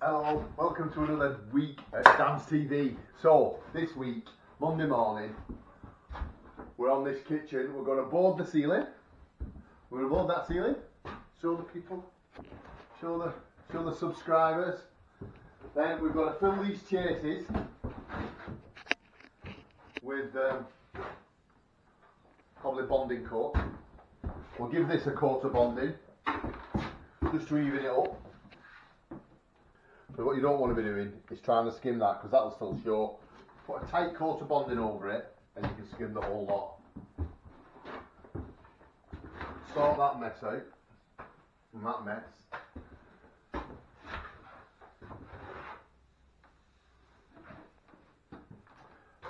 Hello, welcome to another week at Dan's TV. So, this week, Monday morning, we're on this kitchen. We're going to board the ceiling. We're going to board that ceiling, show the people, show the subscribers. Then we've got to fill these chases with probably bonding coat. We'll give this a coat of bonding, just to even it up. But what you don't want to be doing is trying to skim that, because that'll still show. Put a tight coat of bonding over it and you can skim the whole lot. Sort that mess out from that mess.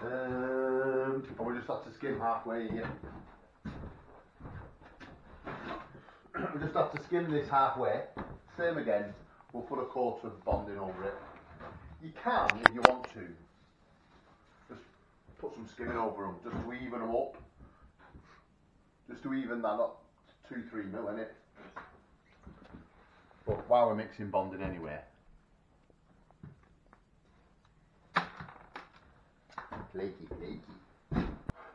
And we just have to skim halfway here. We just have to skim this halfway. Same again. We'll put a coat of bonding over it. You can, if you want to, just put some skimming over them, just to even them up. Just to even that up 2-3 mil in it. But while we're mixing bonding anyway. Flaky.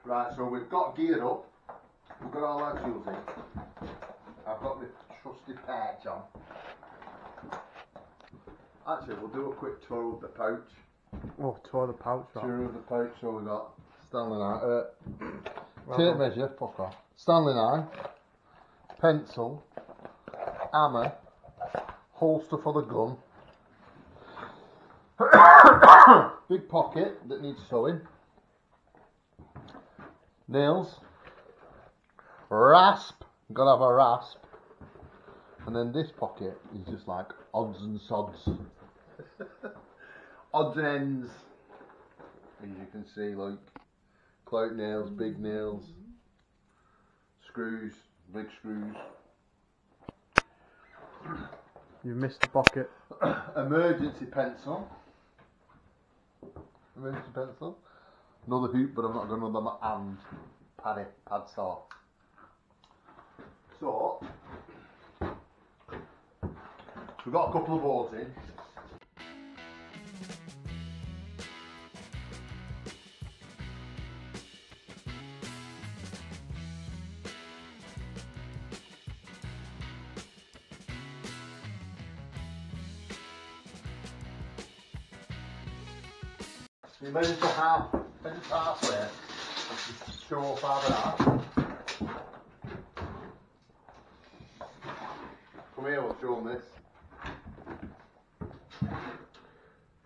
Right, so we've got geared up. We've got all our tools in. I've got the trusty patch on. Actually, we'll do a quick tour of the pouch. Oh, tour the pouch. Tour of the pouch. So we've got Stanley knife, tape measure, fuck off. Stanley knife, pencil, hammer, holster for the gun, big pocket that needs sewing, nails, rasp. You've got to have a rasp. And then this pocket is just like odds and sods. Odds and ends. As you can see, like clout nails, big nails, screws, big screws. You've missed the pocket. Emergency pencil. Emergency pencil. Another hoop, but I'm not going to them and pad saw. So we've got a couple of boards in. We measure to halfway, which is 2 or 5.5. Come here, we'll show them this.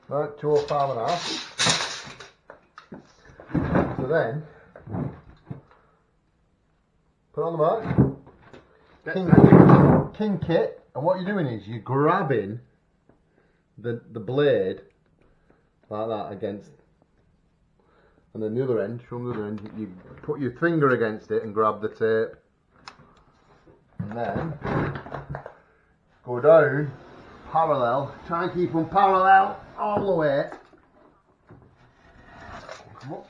Right, 2 or 5.5. So then, put on the mark, kink it, and what you're doing is you're grabbing the blade like that against, and then the other end, from the other end, you put your finger against it and grab the tape, and then go down parallel, try and keep them parallel all the way. Come up.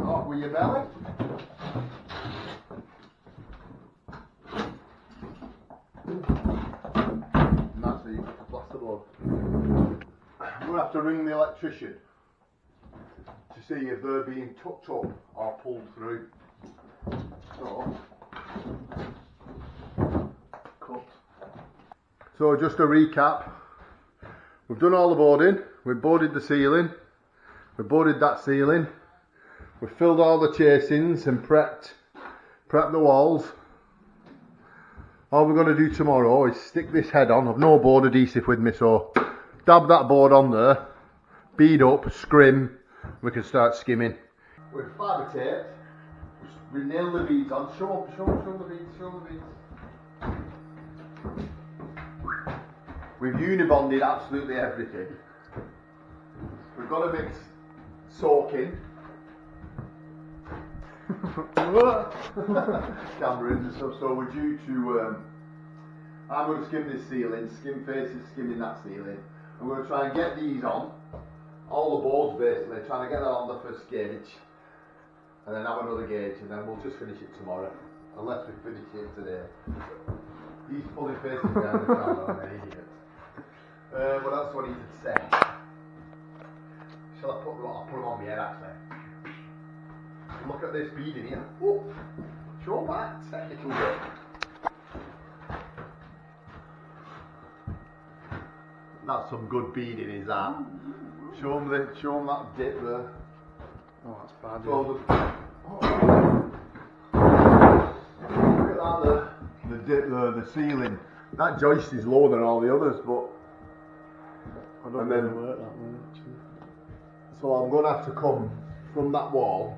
Off with your belly. And that's how you put the plasterboard. I'm going to have to ring the electrician to see if they're being tucked up or pulled through. So, cut. So just a recap, we've done all the boarding, we've boarded the ceiling, we've boarded that ceiling, we've filled all the chasings and prepped the walls. All we're going to do tomorrow is stick this head on. I've no board adhesive with me, so dab that board on there, bead up, scrim, we can start skimming. With fibre tape, we nail the beads on. Show the beads. We've unibonded absolutely everything. We've got to mix soaking. Cameras and stuff, so we're due to I'm going to skim this ceiling, skim faces, skimming that ceiling. I'm going to try and get these on all the boards, basically trying to get that on the first gauge. and then have another gauge, and then we'll just finish it tomorrow, unless we finish it today. He's fully facing behind the camera, I'm an idiot. What else do I need to say? Shall I put them on? I'll put them on my head actually. Look at this beading here. Oh, show that technical bit. That's some good beading, is that? Show them that dip there. Oh, that's bad. So look at that, the dip there, the ceiling. That joist is lower than all the others, but I don't really work that way actually. So I'm going to have to come from that wall.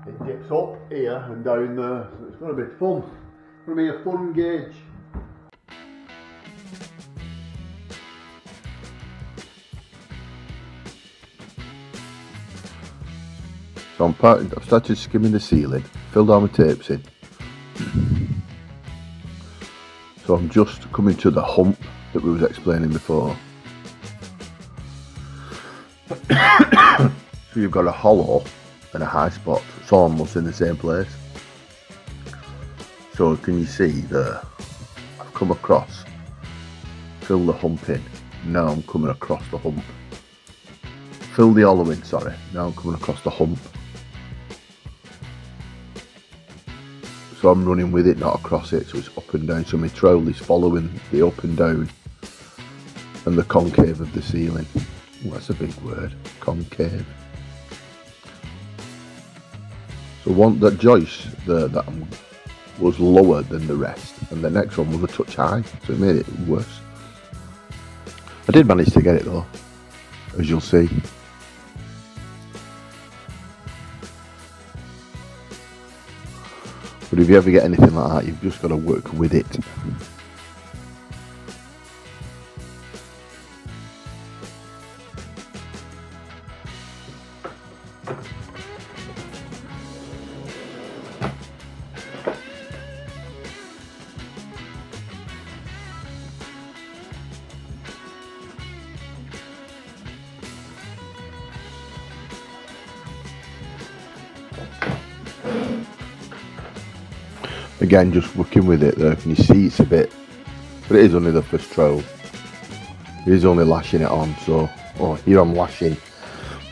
It dips up here and down there, so it's going to be fun. It's going to be a fun gauge. So I've started skimming the ceiling, filled all my tapes in. So I'm just coming to the hump that we was explaining before. So you've got a hollow and a high spot, it's almost in the same place. So can you see there? I've come across, fill the hump in, now I'm coming across the hump. Fill the hollow in, sorry, now I'm coming across the hump. So I'm running with it, not across it, so it's up and down. So my trowel is following the up and down and the concave of the ceiling. Oh, that's a big word, concave. So that joist there was lower than the rest, and the next one was a touch high, so it made it worse. I did manage to get it though, as you'll see. But if you ever get anything like that, you've just got to work with it. Again, just working with it there, can you see it's a bit, but it is only the first trowel. It is only lashing it on, so, oh, here I'm lashing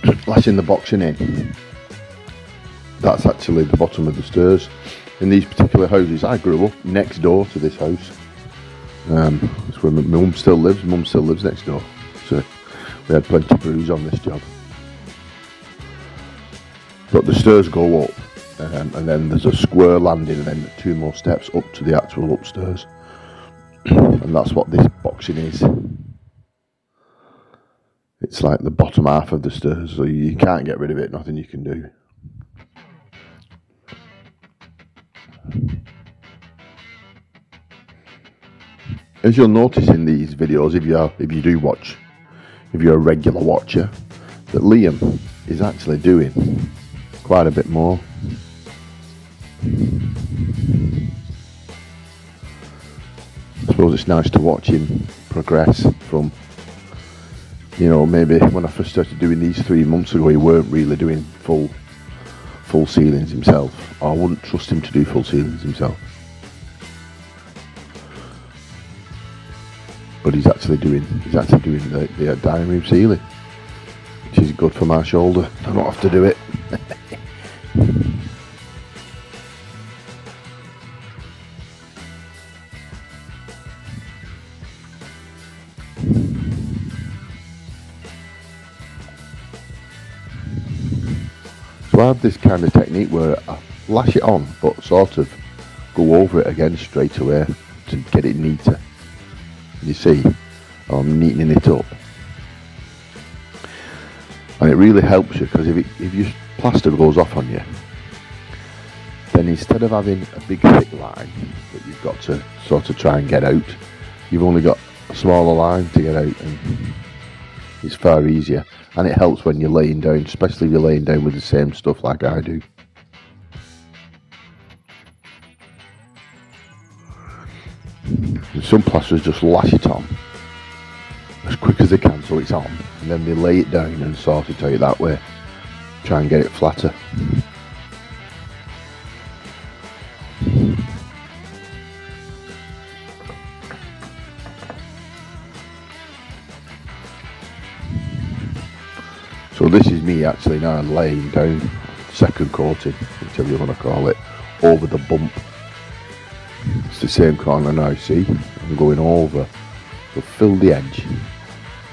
the boxing in. That's actually the bottom of the stairs. In these particular houses, I grew up next door to this house. That's where my mum still lives. Mum still lives next door, so we had plenty of brews on this job. But the stairs go up. And then there's a square landing and then 2 more steps up to the actual upstairs. And that's what this boxing is. It's like the bottom half of the stairs, so you can't get rid of it, nothing you can do. As you'll notice in these videos, if you do watch, if you're a regular watcher, that Liam is actually doing quite a bit more. I suppose it's nice to watch him progress from, you know, maybe when I first started doing these 3 months ago, he weren't really doing full ceilings himself. I wouldn't trust him to do full ceilings himself. But he's actually doing the dining room ceiling, which is good for my shoulder. I don't have to do it. So I have this kind of technique where I lash it on but sort of go over it again straight away to get it neater. You see, I'm neatening it up, and it really helps you, because if your plaster goes off on you, then instead of having a big thick line that you've got to sort of try and get out, you've only got a smaller line to get out, and it's far easier. And it helps when you're laying down, especially if you're laying down with the same stuff like I do. And some plasterers just lash it on as quick as they can so it's on, and then they lay it down and sort it out that way. Try and get it flatter. So this is me actually now laying down second coating, whichever you want to call it, over the bump. It's the same corner now, see? I'm going over, so fill the edge.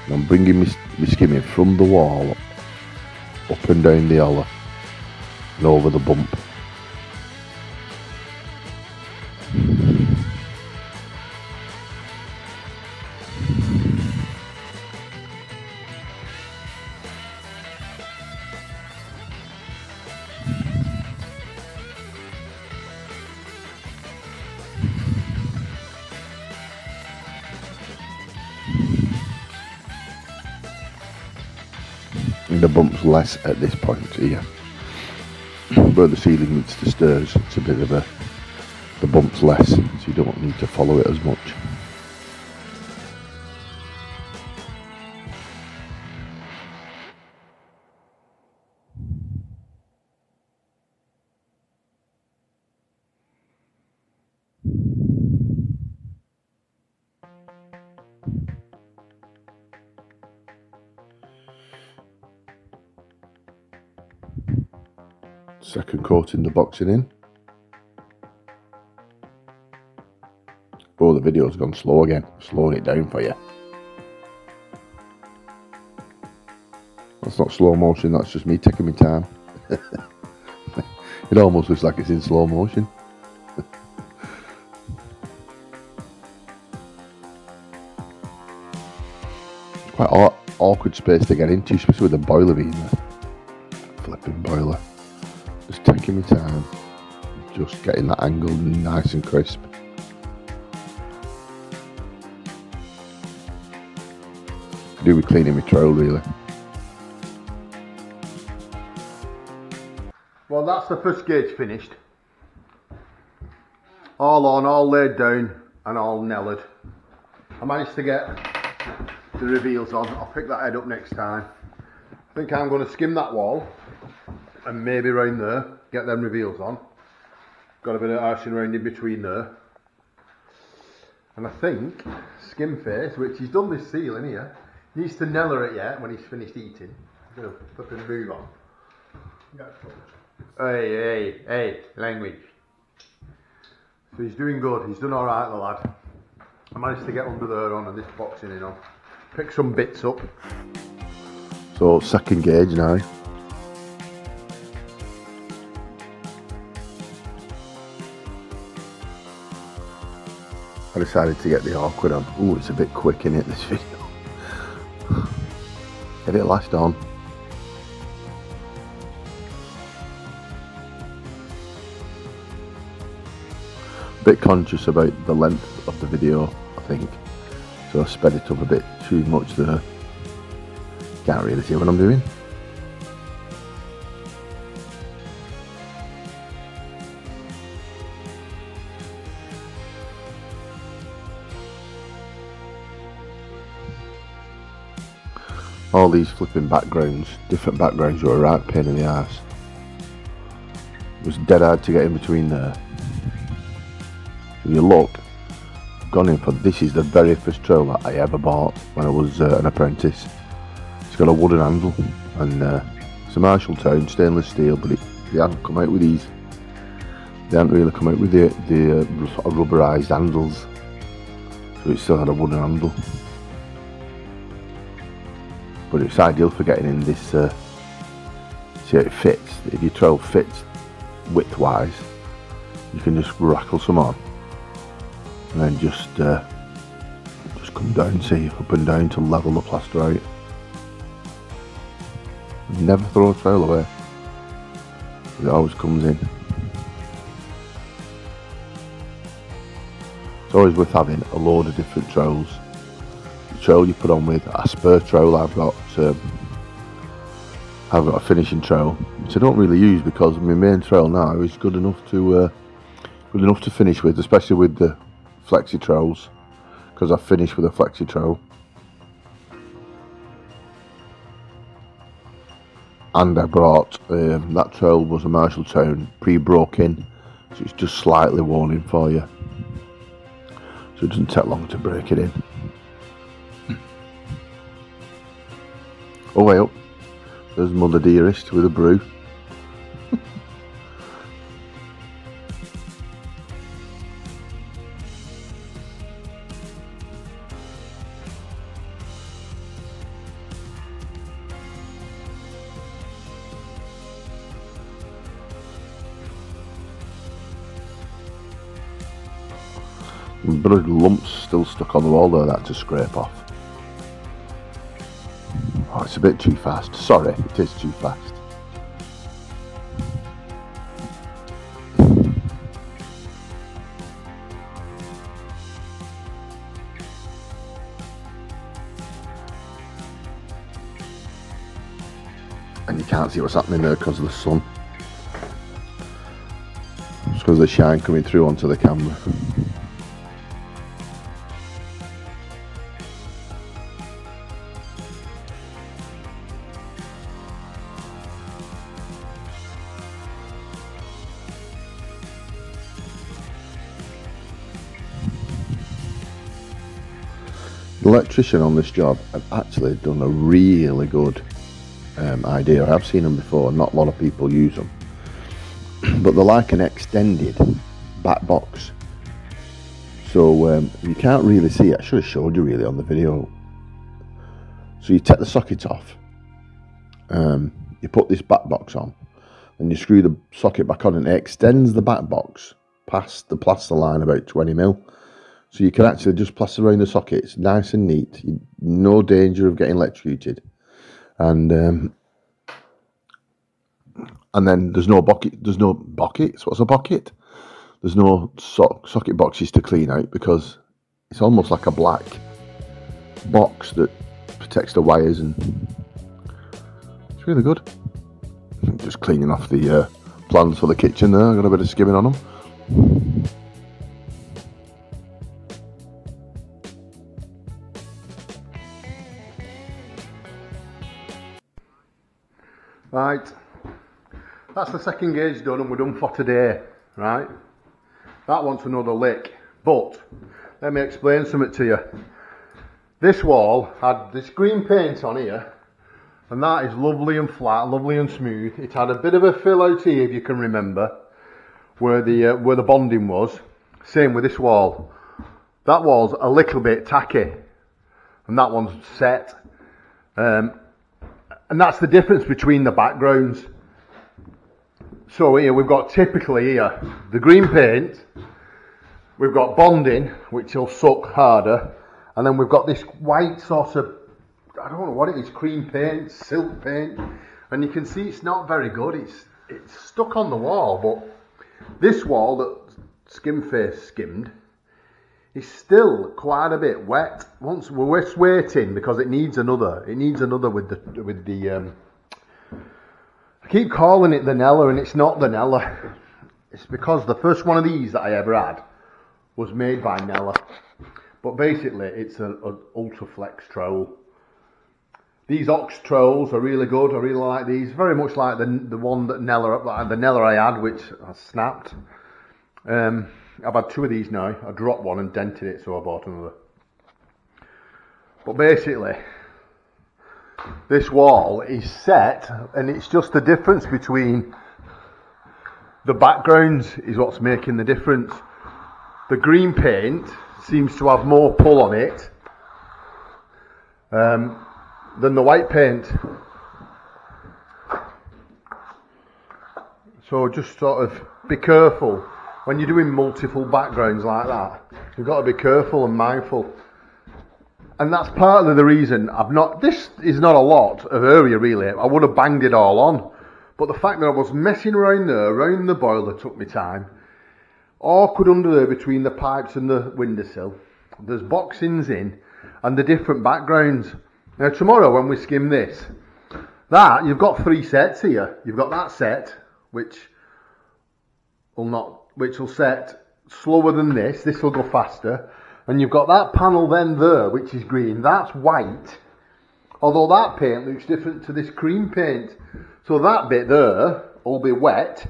And I'm bringing my skimming from the wall up and down the hollow and over the bump. And the bump's less at this point here. Where the ceiling meets the stairs, it's a bit of a, the bump's less, so you don't need to follow it as much. Second coating the boxing in. Oh, the video's gone slow again. Slowing it down for you. That's not slow motion, that's just me taking my time. It almost looks like it's in slow motion. Quite awkward space to get into, especially with the boiler being there. Flipping boiler. Just taking my time, just getting that angle nice and crisp. Could do with cleaning my trowel really. Well, that's the first gauge finished. All on, all laid down and all knellered. I managed to get the reveals on. I'll pick that head up next time. I think I'm going to skim that wall and maybe round there, get them reveals on. Got a bit of arching round in between there. And I think skim face, which he's done this ceiling here, needs to neller it yet when he's finished eating. I'm going to flipping move on. Hey, language. So he's doing good, he's done alright the lad. I managed to get under there on and this boxing in on. Pick some bits up. So second gauge now. I decided to get the awkward on. Ooh, it's a bit quick innit, this video. Get it lashed on. A bit conscious about the length of the video, I think. So I sped it up a bit too much there. Can't really see what I'm doing. All these flipping backgrounds, different backgrounds, were a right pain in the arse. It was dead hard to get in between there. If you look, I've gone in for, this is the very first trowel that I ever bought when I was an apprentice. It's got a wooden handle and it's a Marshall Town stainless steel, but they haven't come out with these. They haven't really come out with the rubberised handles, so it still had a wooden handle. But it's ideal for getting in this, see how it fits. If your trowel fits width-wise, you can just rackle some on and then just come down, see, up and down to level the plaster out. Never throw a trowel away, it always comes in. It's always worth having a load of different trowels. The trowel you put on with, a spur trowel I've got a finishing trowel, which I don't really use because my main trowel now is good enough to finish with, especially with the flexi trowels, because I finish with a flexi trowel. And I brought, that trowel was a Marshalltown pre-broke in, so it's just slightly worn in for you. So it doesn't take long to break it in. Oh way up, there's Mother Dearest with a brew. But there's lumps still stuck on the wall there that to scrape off. Oh, it's a bit too fast. Sorry, it is too fast. And you can't see what's happening there because of the sun. It's because of the shine coming through onto the camera. The electrician on this job have actually done a really good idea. I've seen them before, not a lot of people use them, but they're like an extended back box, so you can't really see it. I should have showed you really on the video. So you take the socket off, you put this back box on, and you screw the socket back on, and it extends the back box past the plaster line about 20mm. So you can actually just plaster around the socket. It's nice and neat. No danger of getting electrocuted. And then there's no bucket. There's no buckets. What's a bucket? There's no socket boxes to clean out because it's almost like a black box that protects the wires, and it's really good. Just cleaning off the plans for the kitchen there. I got a bit of skimming on them. Right, that's the second gauge done and we're done for today, right? That wants another lick, but let me explain something to you. This wall had this green paint on here, and that is lovely and flat, lovely and smooth. It had a bit of a fill out here, if you can remember, where the bonding was. Same with this wall. That wall's a little bit tacky, and that one's set. And that's the difference between the backgrounds. So here we've got typically here the green paint, we've got bonding which will suck harder, and then we've got this white sort of, I don't know what it is, cream paint, silk paint, and you can see it's not very good. It's stuck on the wall, but this wall that Skimface skimmed is still quite a bit wet. Once we're just waiting because it needs another. It needs another with the. I keep calling it the Nella, and it's not the Nella. It's because the first one of these that I ever had was made by Nella. But basically, it's an ultra flex trowel. These ox trowels are really good. I really like these. Very much like the one that the Nella I had, which I snapped. I've had two of these now. I dropped one and dented it, so I bought another. But basically, this wall is set, and it's just the difference between the backgrounds is what's making the difference. The green paint seems to have more pull on it than the white paint. So just sort of be careful. When you're doing multiple backgrounds like that, you've got to be careful and mindful. And that's partly the reason this is not a lot of area really. I would have banged it all on. But the fact that I was messing around there, around the boiler, took me time. Awkward under there between the pipes and the windowsill. There's boxings in and the different backgrounds. Now tomorrow when we skim this, you've got three sets here. You've got that set, which will set slower than this. This will go faster. And you've got that panel then there, which is green. That's white. Although that paint looks different to this cream paint. So that bit there will be wet,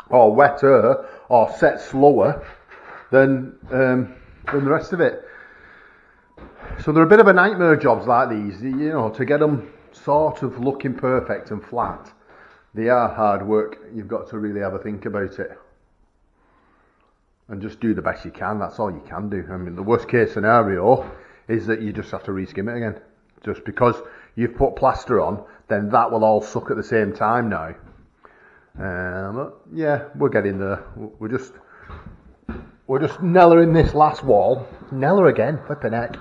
or wetter, or set slower than the rest of it. So they're a bit of a nightmare, jobs like these, you know, to get them sort of looking perfect and flat. They are hard work. You've got to really have a think about it. And just do the best you can. That's all you can do. I mean, the worst case scenario is that you just have to reskim it again. Just because you've put plaster on, then that will all suck at the same time now. Yeah, we're getting there. We're just nellering this last wall. Neller again, flipping heck.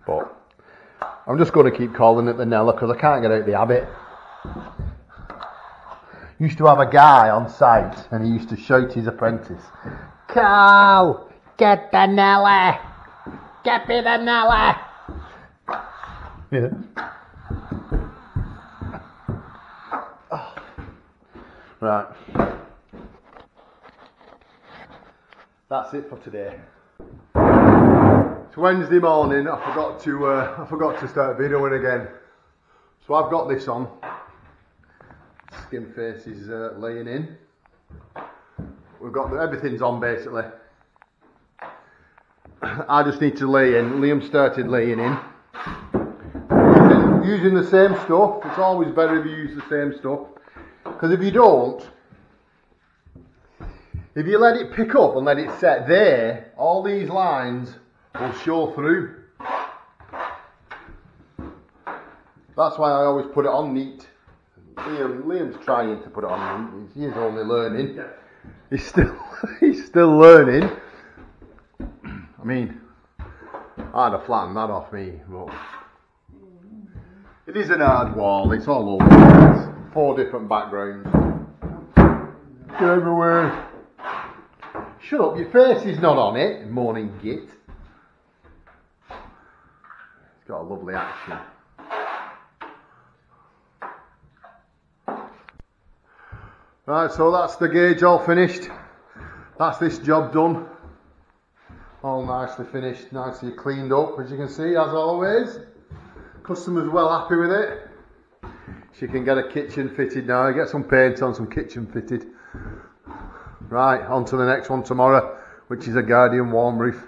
But I'm just going to keep calling it the Neller because I can't get out the habit. Used to have a guy on site and he used to shout his apprentice, "Carl, get the Neller! Get me the Neller!" Yeah. Oh. Right. That's it for today. It's Wednesday morning. I forgot to start videoing again. So I've got this on. Skim face is laying in. We've got everything's on basically. I just need to lay in. Liam started laying in. Using the same stuff. It's always better if you use the same stuff. Because if you don't, if you let it pick up and let it set there, all these lines will show through. That's why I always put it on neat. Liam's trying to put it on neat. He's only learning. He's still learning. I mean, I'd have flattened that off me, but it is an hard wall. It's all over. It's 4 different backgrounds. Get everywhere. Shut up, your face is not on it, morning git. It's got a lovely action. Right, so that's the gauge all finished. That's this job done. All nicely finished, nicely cleaned up, as you can see, as always. Customer's well happy with it. She can get a kitchen fitted now, get some paint on, some kitchen fitted. Right, on to the next one tomorrow, which is a Guardian warm roof.